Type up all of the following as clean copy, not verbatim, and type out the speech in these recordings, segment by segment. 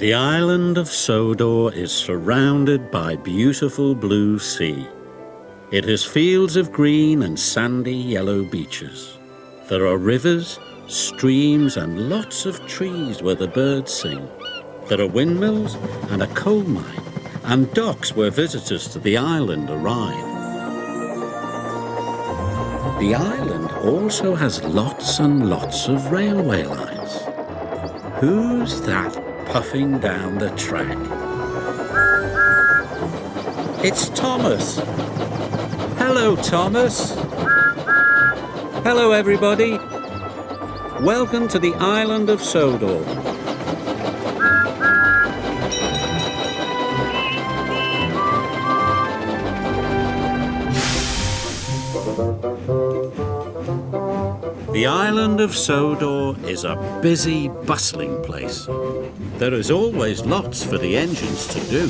The island of Sodor is surrounded by beautiful blue sea. It has fields of green and sandy yellow beaches. There are rivers, streams and lots of trees where the birds sing. There are windmills and a coal mine and docks where visitors to the island arrive. The island also has lots and lots of railway lines. Who's that puffing down the track? It's Thomas. Hello, Thomas. Hello, everybody. Welcome to the island of Sodor. The island of Sodor is a busy, bustling place. There is always lots for the engines to do.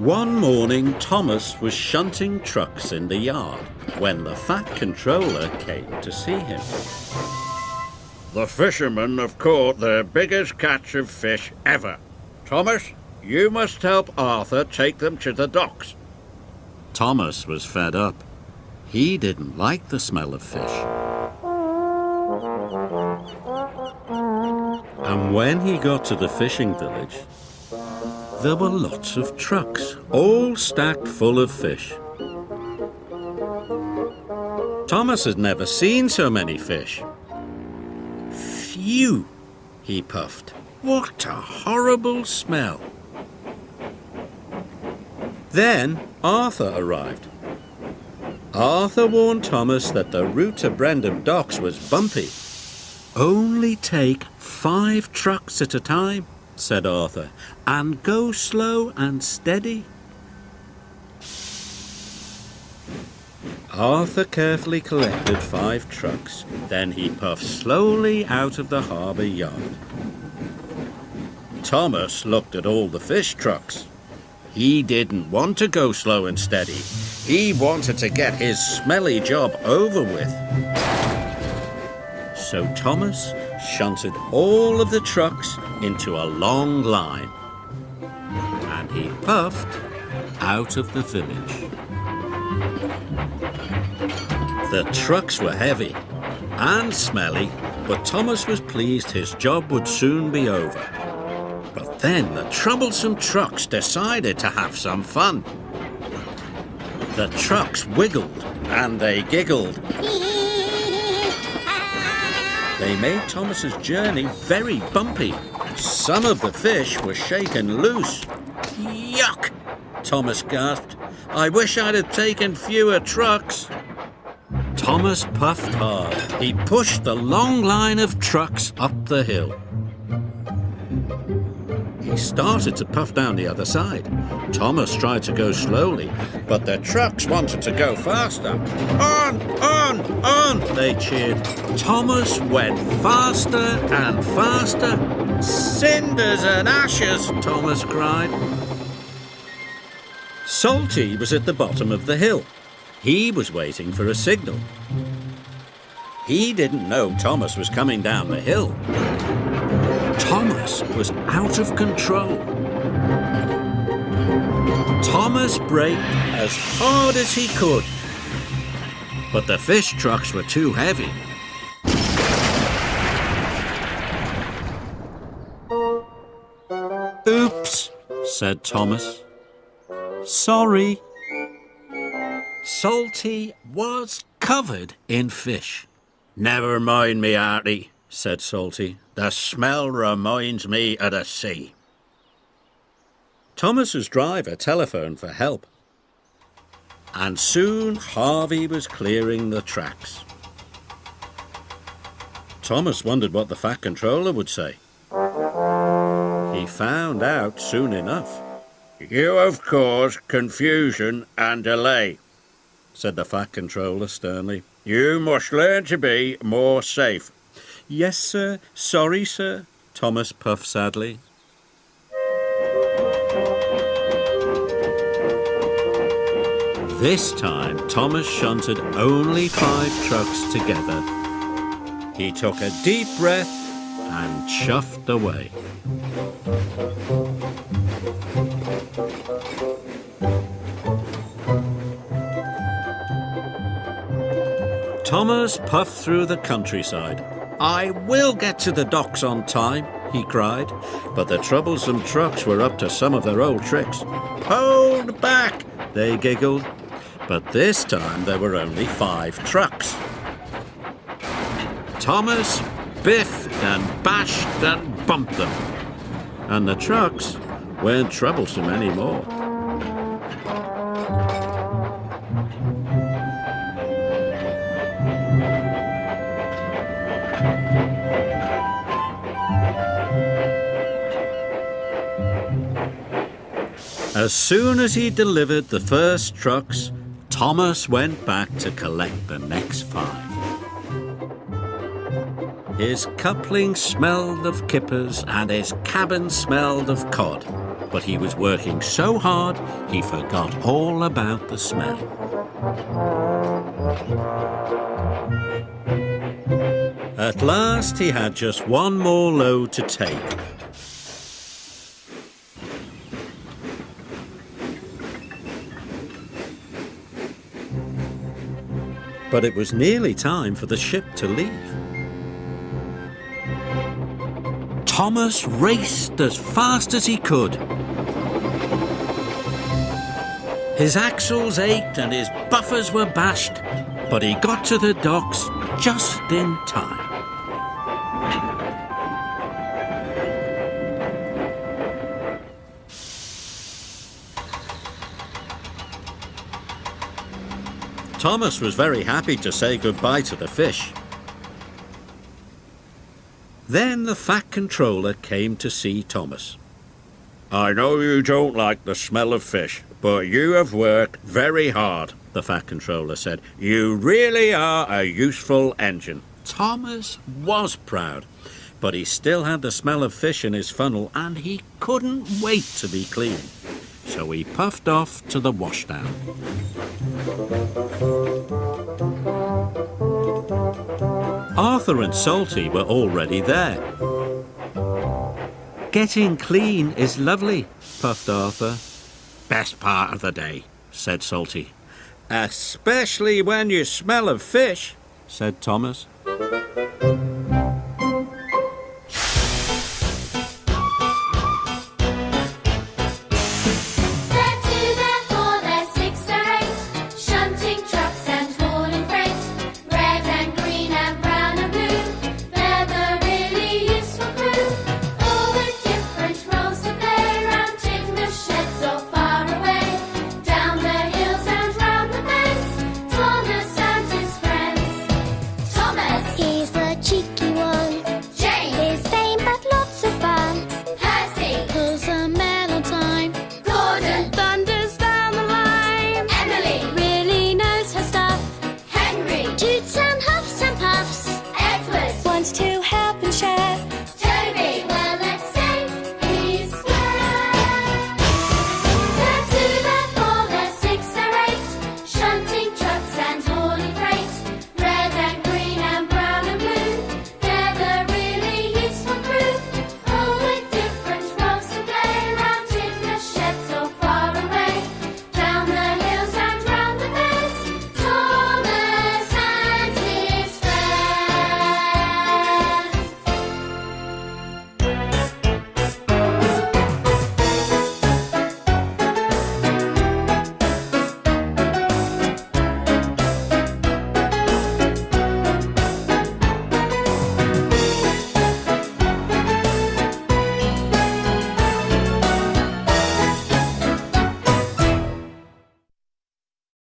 One morning, Thomas was shunting trucks in the yard when the fat controller came to see him. The fishermen have caught their biggest catch of fish ever. Thomas, you must help Arthur take them to the docks. Thomas was fed up. He didn't like the smell of fish. And when he got to the fishing village, there were lots of trucks, all stacked full of fish. Thomas had never seen so many fish. Phew, he puffed. What a horrible smell. Then Arthur arrived. Arthur warned Thomas that the route to Brendam Docks was bumpy. Only take 5 trucks at a time, said Arthur, and go slow and steady. Arthur carefully collected 5 trucks. Then he puffed slowly out of the harbour yard. Thomas looked at all the fish trucks. He didn't want to go slow and steady. He wanted to get his smelly job over with. So Thomas shunted all of the trucks into a long line. And he puffed out of the village. The trucks were heavy and smelly, but Thomas was pleased his job would soon be over. But then the troublesome trucks decided to have some fun. The trucks wiggled and they giggled. They made Thomas's journey very bumpy. Some of the fish were shaken loose. Yuck! Thomas gasped. I wish I'd have taken fewer trucks. Thomas puffed hard. He pushed the long line of trucks up the hill. He started to puff down the other side. Thomas tried to go slowly, but the trucks wanted to go faster. On, on, on, they cheered. Thomas went faster and faster. Cinders and ashes, Thomas cried. Salty was at the bottom of the hill. He was waiting for a signal. He didn't know Thomas was coming down the hill. Thomas was out of control. Thomas braked as hard as he could, but the fish trucks were too heavy. Oops, said Thomas. Sorry. Salty was covered in fish. Never mind me, Artie, said Salty. The smell reminds me of the sea. Thomas's driver telephoned for help. And soon Harvey was clearing the tracks. Thomas wondered what the fat controller would say. He found out soon enough. You have caused confusion and delay, said the fat controller sternly. You must learn to be more safe. Yes, sir. Sorry, sir, Thomas puffed sadly. This time, Thomas shunted only 5 trucks together. He took a deep breath and chuffed away. Thomas puffed through the countryside. "I will get to the docks on time," he cried, but the troublesome trucks were up to some of their old tricks. "Hold back!" they giggled. But this time there were only 5 trucks. Thomas biffed and bashed and bumped them, and the trucks weren't troublesome anymore. As soon as he delivered the first trucks, Thomas went back to collect the next 5. His coupling smelled of kippers and his cabin smelled of cod, but he was working so hard he forgot all about the smell. At last he had just one more load to take. But it was nearly time for the ship to leave. Thomas raced as fast as he could. His axles ached and his buffers were bashed, but he got to the docks just in time. Thomas was very happy to say goodbye to the fish. Then the Fat Controller came to see Thomas. "I know you don't like the smell of fish, but you have worked very hard," the Fat Controller said. "You really are a useful engine." Thomas was proud, but he still had the smell of fish in his funnel and he couldn't wait to be clean. So he puffed off to the washdown. Arthur and Salty were already there. "Getting clean is lovely," puffed Arthur. "Best part of the day," said Salty. "Especially when you smell of fish," said Thomas.